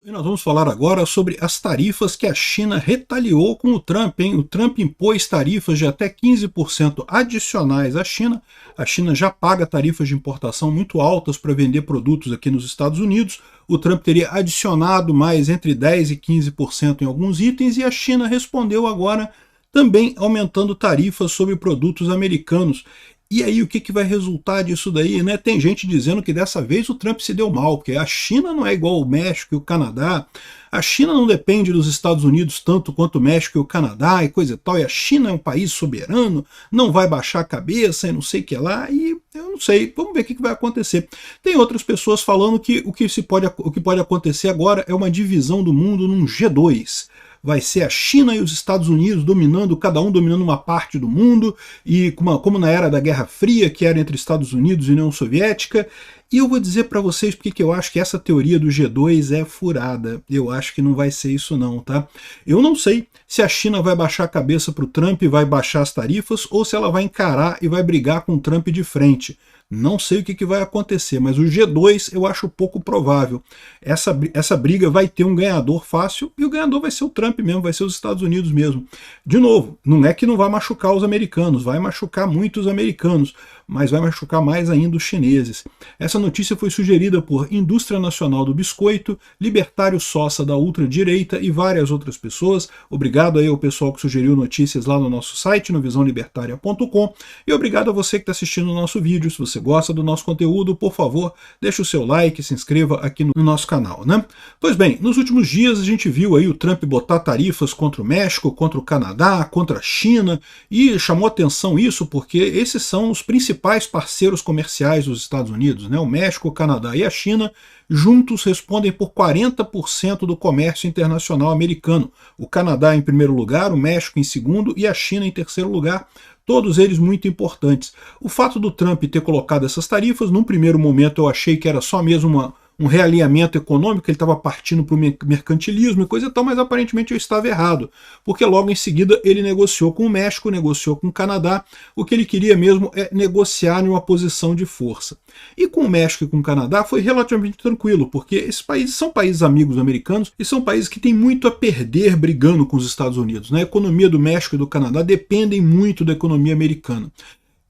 E nós vamos falar agora sobre as tarifas que a China retaliou com o Trump, hein? O Trump impôs tarifas de até 15% adicionais à China. A China já paga tarifas de importação muito altas para vender produtos aqui nos Estados Unidos. O Trump teria adicionado mais entre 10% e 15% em alguns itens e a China respondeu agora também aumentando tarifas sobre produtos americanos. E aí o que vai resultar disso daí, né? Tem gente dizendo que dessa vez o Trump se deu mal, porque a China não é igual o México e o Canadá, a China não depende dos Estados Unidos tanto quanto o México e o Canadá e coisa e tal, e a China é um país soberano, não vai baixar a cabeça e não sei o que lá, e eu não sei, vamos ver o que vai acontecer. Tem outras pessoas falando que o que pode acontecer agora é uma divisão do mundo num G2. Vai ser a China e os Estados Unidos dominando, cada um dominando uma parte do mundo, e como na era da Guerra Fria, que era entre Estados Unidos e União Soviética. E eu vou dizer para vocês porque eu acho que essa teoria do G2 é furada. Eu acho que não vai ser isso não, tá? Eu não sei se a China vai baixar a cabeça para o Trump e vai baixar as tarifas, ou se ela vai encarar e vai brigar com o Trump de frente. Não sei o que vai acontecer, mas o G2 eu acho pouco provável. Essa briga vai ter um ganhador fácil, e o ganhador vai ser o Trump mesmo, vai ser os Estados Unidos mesmo. De novo, não é que não vai machucar os americanos, vai machucar muitos americanos, mas vai machucar mais ainda os chineses. Essa notícia foi sugerida por Indústria Nacional do Biscoito, Libertário Sossa da Ultradireita e várias outras pessoas. Obrigado aí ao pessoal que sugeriu notícias lá no nosso site, no visãolibertaria.com, e obrigado a você que está assistindo o nosso vídeo. Se você gosta do nosso conteúdo, por favor, deixe o seu like, se inscreva aqui no nosso canal, né? Pois bem, nos últimos dias a gente viu aí o Trump botar tarifas contra o México, contra o Canadá, contra a China, e chamou atenção isso porque esses são os principais parceiros comerciais dos Estados Unidos, né? O México, o Canadá e a China juntos respondem por 40% do comércio internacional americano. O Canadá em primeiro lugar, o México em segundo e a China em terceiro lugar. Todos eles muito importantes. O fato do Trump ter colocado essas tarifas, num primeiro momento eu achei que era só mesmo um realinhamento econômico, ele estava partindo para o mercantilismo e coisa e tal, mas aparentemente eu estava errado, porque logo em seguida ele negociou com o México, negociou com o Canadá, o que ele queria mesmo é negociar em uma posição de força. E com o México e com o Canadá foi relativamente tranquilo, porque esses países são países amigos americanos e são países que têm muito a perder brigando com os Estados Unidos, né? A economia do México e do Canadá dependem muito da economia americana.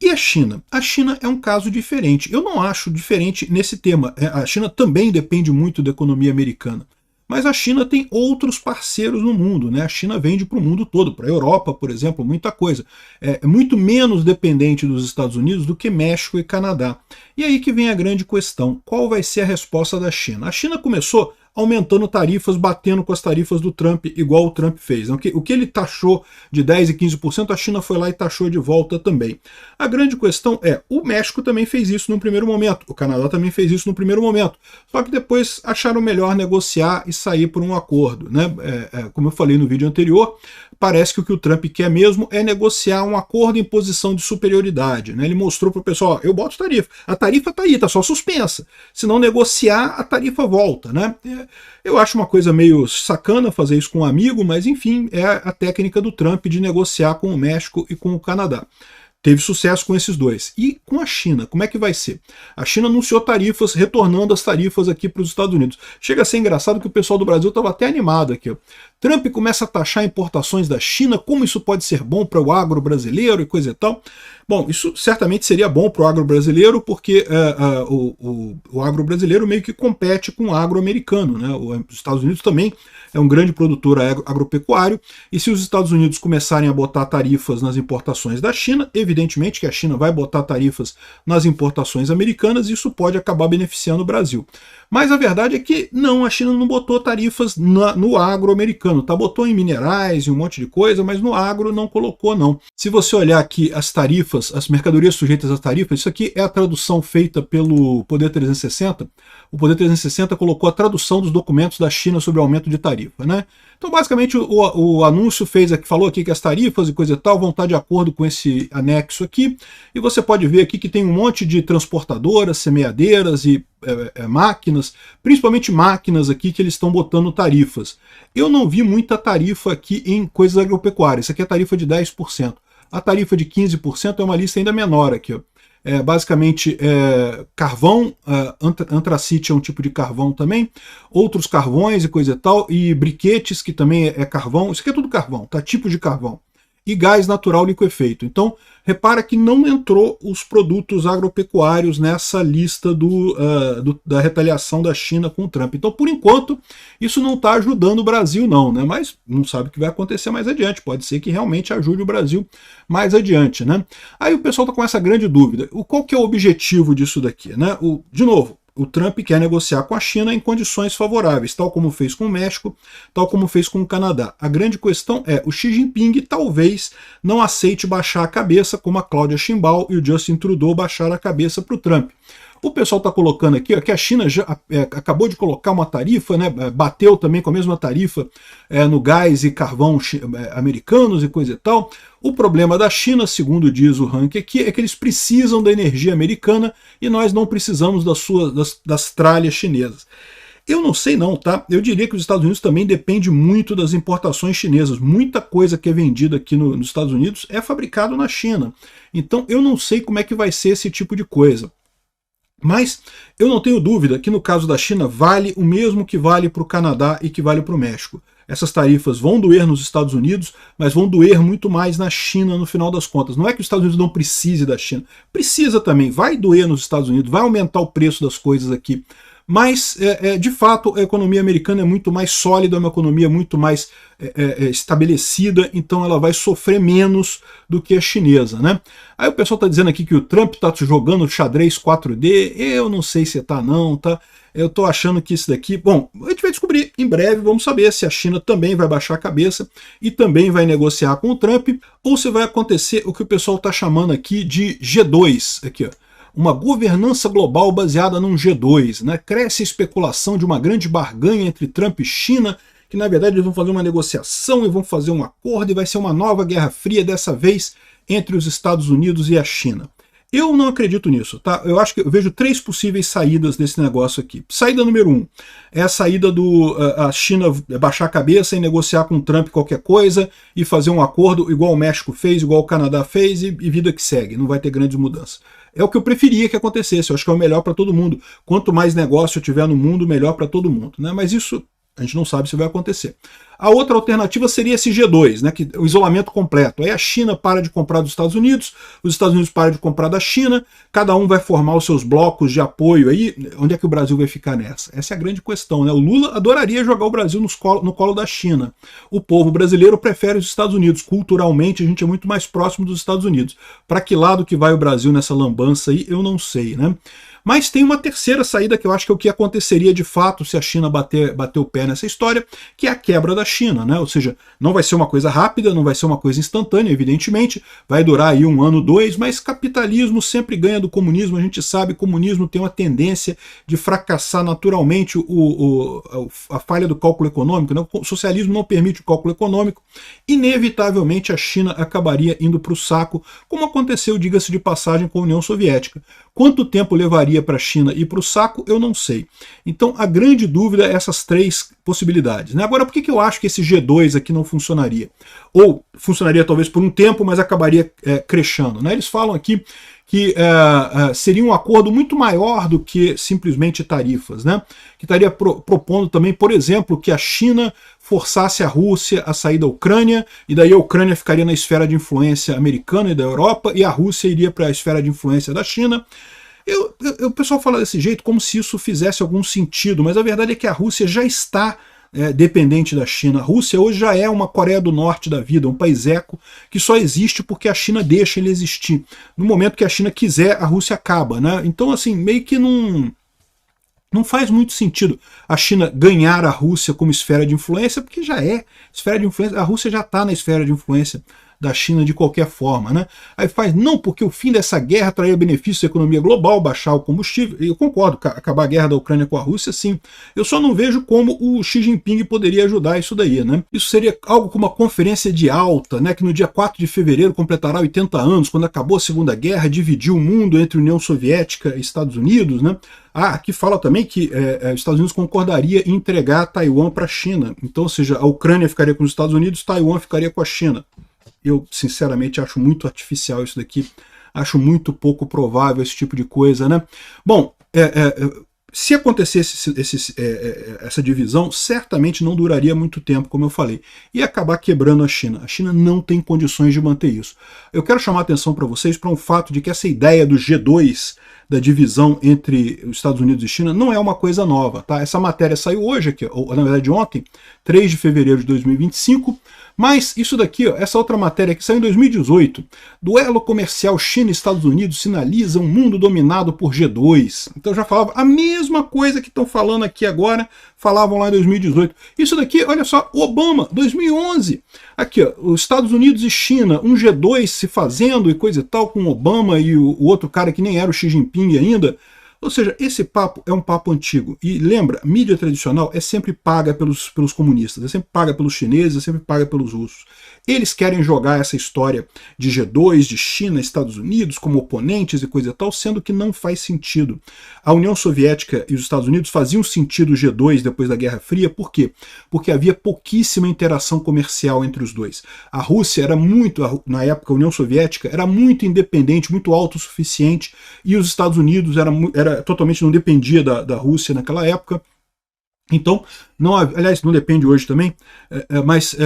E a China? A China é um caso diferente. Eu não acho diferente nesse tema. A China também depende muito da economia americana. Mas a China tem outros parceiros no mundo, né? A China vende para o mundo todo, para a Europa, por exemplo, muita coisa. É muito menos dependente dos Estados Unidos do que México e Canadá. E aí que vem a grande questão. Qual vai ser a resposta da China? A China começou aumentando tarifas, batendo com as tarifas do Trump, igual o Trump fez. O que ele taxou de 10% e 15%, a China foi lá e taxou de volta também. A grande questão é, o México também fez isso no primeiro momento, o Canadá também fez isso no primeiro momento, só que depois acharam melhor negociar e sair por um acordo, né? Como eu falei no vídeo anterior, parece que o Trump quer mesmo é negociar um acordo em posição de superioridade, né? Ele mostrou para o pessoal, ó, eu boto tarifa, a tarifa está aí, está só suspensa, se não negociar, a tarifa volta, né? Eu acho uma coisa meio sacana fazer isso com um amigo, mas enfim, é a técnica do Trump de negociar com o México e com o Canadá. Teve sucesso com esses dois. E com a China, como é que vai ser? A China anunciou tarifas, retornando as tarifas aqui para os Estados Unidos. Chega a ser engraçado que o pessoal do Brasil estava até animado aqui. Ó. Trump começa a taxar importações da China, como isso pode ser bom para o agro brasileiro e coisa e tal. Bom, isso certamente seria bom para o agro brasileiro, porque o agro brasileiro meio que compete com o agro americano, né? Os Estados Unidos também é um grande produtor agropecuário, e se os Estados Unidos começarem a botar tarifas nas importações da China, evidentemente que a China vai botar tarifas nas importações americanas, e isso pode acabar beneficiando o Brasil. Mas a verdade é que não, a China não botou tarifas no agro americano, tá? Botou em minerais e um monte de coisa, mas no agro não colocou não. Se você olhar aqui as tarifas, as mercadorias sujeitas às tarifas, isso aqui é a tradução feita pelo Poder 360. O Poder 360 colocou a tradução dos documentos da China sobre o aumento de tarifa, né? Então, basicamente, o anúncio falou aqui que as tarifas e coisa e tal vão estar de acordo com esse anexo aqui, e você pode ver aqui que tem um monte de transportadoras, semeadeiras e máquinas, principalmente máquinas aqui que eles estão botando tarifas. Eu não vi muita tarifa aqui em coisas agropecuárias, isso aqui é a tarifa de 10%. A tarifa de 15% é uma lista ainda menor aqui, ó. basicamente carvão, antracite é um tipo de carvão também, outros carvões e coisa e tal, e briquetes, que também é carvão, isso aqui é tudo carvão, tá? Tipo de carvão. E gás natural liquefeito. Então, repara que não entrou os produtos agropecuários nessa lista da retaliação da China com o Trump. Então, por enquanto, isso não está ajudando o Brasil não, né? Mas não sabe o que vai acontecer mais adiante. Pode ser que realmente ajude o Brasil mais adiante, né? Aí o pessoal está com essa grande dúvida. Qual que é o objetivo disso daqui, né? De novo, o Trump quer negociar com a China em condições favoráveis, tal como fez com o México, tal como fez com o Canadá. A grande questão é, o Xi Jinping talvez não aceite baixar a cabeça, como a Cláudia Sheinbaum e o Justin Trudeau baixaram a cabeça para o Trump. O pessoal está colocando aqui ó, que a China já acabou de colocar uma tarifa, né, bateu também com a mesma tarifa no gás e carvão americanos e coisa e tal. O problema da China, segundo diz o ranking aqui, é que eles precisam da energia americana e nós não precisamos das tralhas chinesas. Eu não sei não, tá? Eu diria que os Estados Unidos também depende muito das importações chinesas. Muita coisa que é vendida aqui nos Estados Unidos é fabricado na China. Então eu não sei como é que vai ser esse tipo de coisa. Mas eu não tenho dúvida que no caso da China vale o mesmo que vale para o Canadá e que vale para o México. Essas tarifas vão doer nos Estados Unidos, mas vão doer muito mais na China no final das contas. Não é que os Estados Unidos não precise da China. Precisa também, vai doer nos Estados Unidos, vai aumentar o preço das coisas aqui. Mas, de fato, a economia americana é muito mais sólida, é uma economia muito mais estabelecida, então ela vai sofrer menos do que a chinesa, né? Aí o pessoal está dizendo aqui que o Trump está jogando xadrez 4D, eu não sei se tá não, tá? Eu estou achando que isso daqui... Bom, a gente vai descobrir em breve, vamos saber se a China também vai baixar a cabeça e também vai negociar com o Trump, ou se vai acontecer o que o pessoal está chamando aqui de G2, aqui ó. Uma governança global baseada num G2, né? Cresce a especulação de uma grande barganha entre Trump e China, que na verdade eles vão fazer uma negociação e vão fazer um acordo e vai ser uma nova Guerra Fria, dessa vez entre os Estados Unidos e a China. Eu não acredito nisso, tá? Eu acho que eu vejo três possíveis saídas desse negócio aqui. Saída número 1 é a saída a China baixar a cabeça e negociar com o Trump qualquer coisa e fazer um acordo igual o México fez, igual o Canadá fez e vida que segue, não vai ter grandes mudanças. É o que eu preferia que acontecesse, eu acho que é o melhor para todo mundo. Quanto mais negócio tiver no mundo, melhor para todo mundo, né? Mas isso a gente não sabe se vai acontecer. A outra alternativa seria esse G2, né, o isolamento completo. Aí a China para de comprar dos Estados Unidos param de comprar da China, cada um vai formar os seus blocos de apoio aí. Onde é que o Brasil vai ficar nessa? Essa é a grande questão, né? O Lula adoraria jogar o Brasil no colo da China. O povo brasileiro prefere os Estados Unidos. Culturalmente a gente é muito mais próximo dos Estados Unidos. Para que lado que vai o Brasil nessa lambança aí, eu não sei, né? Mas tem uma terceira saída que eu acho que é o que aconteceria de fato se a China bater o pé nessa história, que é a quebra da China, né? Ou seja, não vai ser uma coisa rápida, não vai ser uma coisa instantânea, evidentemente, vai durar aí 1 ano, 2, mas capitalismo sempre ganha do comunismo, a gente sabe, comunismo tem uma tendência de fracassar naturalmente a falha do cálculo econômico, né? O socialismo não permite o cálculo econômico, inevitavelmente a China acabaria indo para o saco, como aconteceu, diga-se de passagem, com a União Soviética. Quanto tempo levaria para a China ir para o saco, eu não sei. Então a grande dúvida é essas três possibilidades, né? Agora, por que eu acho que esse G2 aqui não funcionaria? Ou funcionaria talvez por um tempo, mas acabaria crescendo, né? Eles falam aqui que seria um acordo muito maior do que simplesmente tarifas, né? Que estaria propondo também, por exemplo, que a China forçasse a Rússia a sair da Ucrânia, e daí a Ucrânia ficaria na esfera de influência americana e da Europa, e a Rússia iria para a esfera de influência da China. O pessoal fala desse jeito como se isso fizesse algum sentido, mas a verdade é que a Rússia já está dependente da China. A Rússia hoje já é uma Coreia do Norte da vida, um país eco que só existe porque a China deixa ele existir. No momento que a China quiser, a Rússia acaba, né? Então, assim, meio que não faz muito sentido a China ganhar a Rússia como esfera de influência, porque já é esfera de influência, a Rússia já está na esfera de influência da China de qualquer forma, né? Aí faz, não, porque o fim dessa guerra traria benefício à economia global, baixar o combustível. Eu concordo, acabar a guerra da Ucrânia com a Rússia, sim. Eu só não vejo como o Xi Jinping poderia ajudar isso daí, né? Isso seria algo como uma conferência de alta, né? Que no dia 4 de fevereiro completará 80 anos, quando acabou a Segunda Guerra, dividiu o mundo entre União Soviética e Estados Unidos, né? Aqui fala também que os Estados Unidos concordaria em entregar Taiwan para a China. Então, ou seja, a Ucrânia ficaria com os Estados Unidos, Taiwan ficaria com a China. Eu, sinceramente, acho muito artificial isso daqui. Acho muito pouco provável esse tipo de coisa, né? Bom, se acontecesse essa divisão, certamente não duraria muito tempo, como eu falei, e acabar quebrando a China. A China não tem condições de manter isso. Eu quero chamar a atenção para vocês para um fato de que essa ideia do G2, da divisão entre os Estados Unidos e China, não é uma coisa nova. Tá? Essa matéria saiu hoje, aqui, ou na verdade ontem, 3 de fevereiro de 2025, mas isso daqui, ó, essa outra matéria que saiu em 2018, duelo comercial China e Estados Unidos sinaliza um mundo dominado por G2. Então já falava a mesma coisa que estão falando aqui agora, falavam lá em 2018. Isso daqui, olha só, Obama, 2011. Aqui, ó, os Estados Unidos e China, um G2 se fazendo e coisa e tal, com Obama e o outro cara que nem era o Xi Jinping ainda. Ou seja, esse papo é um papo antigo. E lembra, mídia tradicional é sempre paga pelos comunistas, é sempre paga pelos chineses, é sempre paga pelos russos. Eles querem jogar essa história de G2, de China, Estados Unidos como oponentes e coisa e tal, sendo que não faz sentido. A União Soviética e os Estados Unidos faziam sentido G2 depois da Guerra Fria, por quê? Porque havia pouquíssima interação comercial entre os dois. A Rússia era muito, na época a União Soviética, era muito independente, muito autossuficiente, e os Estados Unidos totalmente não dependia da Rússia naquela época. Então, aliás, não depende hoje também, mas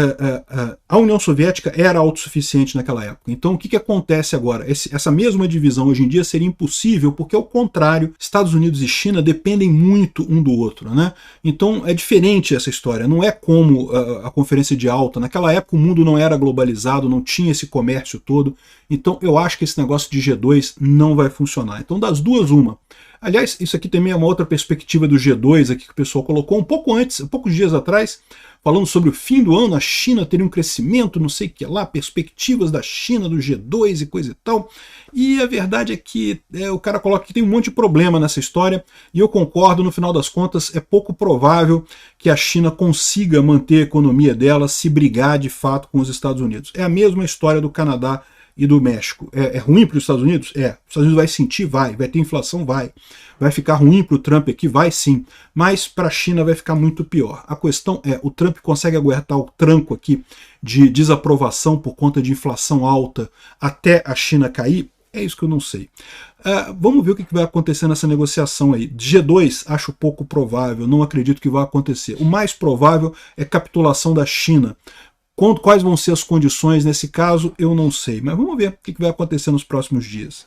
a União Soviética era autossuficiente naquela época. Então, o que acontece agora? Essa mesma divisão hoje em dia seria impossível, porque, ao contrário, Estados Unidos e China dependem muito um do outro, né? Então, é diferente essa história. Não é como a Conferência de Alta. Naquela época, o mundo não era globalizado, não tinha esse comércio todo. Então, eu acho que esse negócio de G2 não vai funcionar. Então, das duas, uma. Aliás, isso aqui também é uma outra perspectiva do G2 aqui que o pessoal colocou um pouco antes, poucos dias atrás, falando sobre o fim do ano, a China teria um crescimento, não sei o que lá, perspectivas da China, do G2 e coisa e tal. E a verdade é que o cara coloca que tem um monte de problema nessa história, e eu concordo, no final das contas, é pouco provável que a China consiga manter a economia dela se brigar de fato com os Estados Unidos. É a mesma história do Canadá e do México. É ruim para os Estados Unidos? É. Os Estados Unidos vai sentir? Vai ter inflação? Vai ficar ruim para o Trump aqui? Vai sim. Mas para a China vai ficar muito pior. A questão é, o Trump consegue aguentar o tranco aqui de desaprovação por conta de inflação alta até a China cair? É isso que eu não sei. Vamos ver o que vai acontecer nessa negociação aí. G2 acho pouco provável, não acredito que vai acontecer. O mais provável é capitulação da China. Quais vão ser as condições nesse caso, eu não sei. Mas vamos ver o que vai acontecer nos próximos dias.